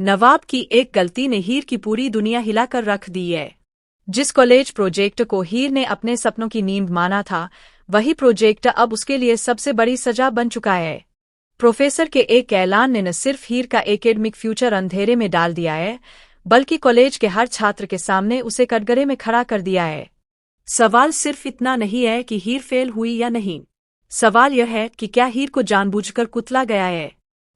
नवाब की एक गलती ने हीर की पूरी दुनिया हिलाकर रख दी है। जिस कॉलेज प्रोजेक्ट को हीर ने अपने सपनों की नींद माना था, वही प्रोजेक्ट अब उसके लिए सबसे बड़ी सजा बन चुका है। प्रोफेसर के एक ऐलान ने न सिर्फ हीर का एकेडमिक फ्यूचर अंधेरे में डाल दिया है, बल्कि कॉलेज के हर छात्र के सामने उसे कटघरे में खड़ा कर दिया है। सवाल सिर्फ इतना नहीं है कि हीर फेल हुई या नहीं। सवाल यह है कि क्या हीर को जानबूझकर कुचला गया है।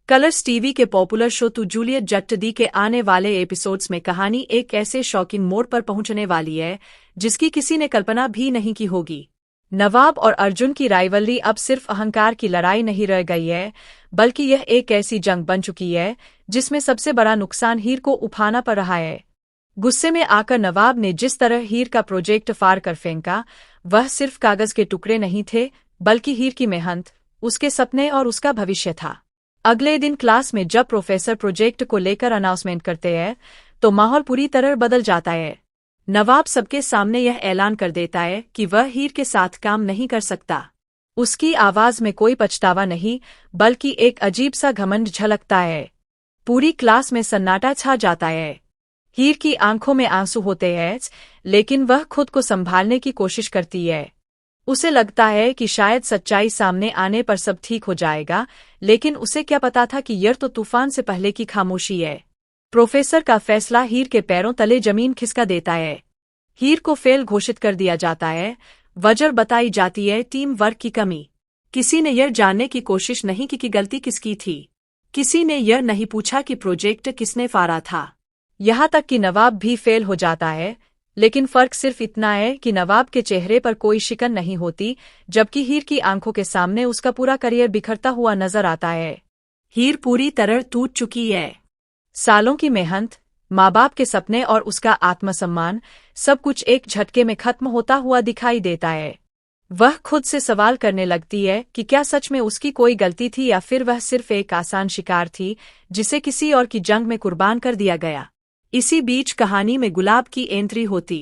कलर्स टीवी के पॉपुलर शो तू जूलियट जट दी के आने वाले एपिसोड्स में कहानी एक ऐसे शॉकिंग मोड़ पर पहुंचने वाली है जिसकी किसी ने कल्पना भी नहीं की होगी। नवाब और अर्जुन की राइवलरी अब सिर्फ अहंकार की लड़ाई नहीं रह गई है, बल्कि यह एक ऐसी जंग बन चुकी है जिसमें सबसे बड़ा नुकसान हीर को उठाना पड़ रहा है। गुस्से में आकर नवाब ने जिस तरह हीर का प्रोजेक्ट फाड़ कर फेंका, वह सिर्फ कागज के टुकड़े नहीं थे, बल्कि हीर की मेहनत, उसके सपने और उसका भविष्य था। अगले दिन क्लास में जब प्रोफेसर प्रोजेक्ट को लेकर अनाउंसमेंट करते हैं, तो माहौल पूरी तरह बदल जाता है। नवाब सबके सामने यह ऐलान कर देता है कि वह हीर के साथ काम नहीं कर सकता। उसकी आवाज में कोई पछतावा नहीं, बल्कि एक अजीब सा घमंड झलकता है। पूरी क्लास में सन्नाटा छा जाता है। हीर की आंखों में आंसू होते हैं, लेकिन वह खुद को संभालने की कोशिश करती है। उसे लगता है कि शायद सच्चाई सामने आने पर सब ठीक हो जाएगा, लेकिन उसे क्या पता था कि यह तो तूफान से पहले की खामोशी है। प्रोफेसर का फैसला हीर के पैरों तले जमीन खिसका देता है। हीर को फेल घोषित कर दिया जाता है। वजह बताई जाती है टीम वर्क की कमी। किसी ने यह जानने की कोशिश नहीं की कि गलती किसकी थी। किसी ने यह नहीं पूछा कि प्रोजेक्ट किसने फाड़ा था। यहाँ तक कि नवाब भी फेल हो जाता है, लेकिन फर्क सिर्फ इतना है कि नवाब के चेहरे पर कोई शिकन नहीं होती, जबकि हीर की आंखों के सामने उसका पूरा करियर बिखरता हुआ नजर आता है। हीर पूरी तरह टूट चुकी है। सालों की मेहनत, माँ बाप के सपने और उसका आत्मसम्मान, सब कुछ एक झटके में खत्म होता हुआ दिखाई देता है। वह खुद से सवाल करने लगती है कि क्या सच में उसकी कोई गलती थी या फिर वह सिर्फ एक आसान शिकार थी जिसे किसी और की जंग में कुर्बान कर दिया गया। इसी बीच कहानी में गुलाब की एंट्री होती।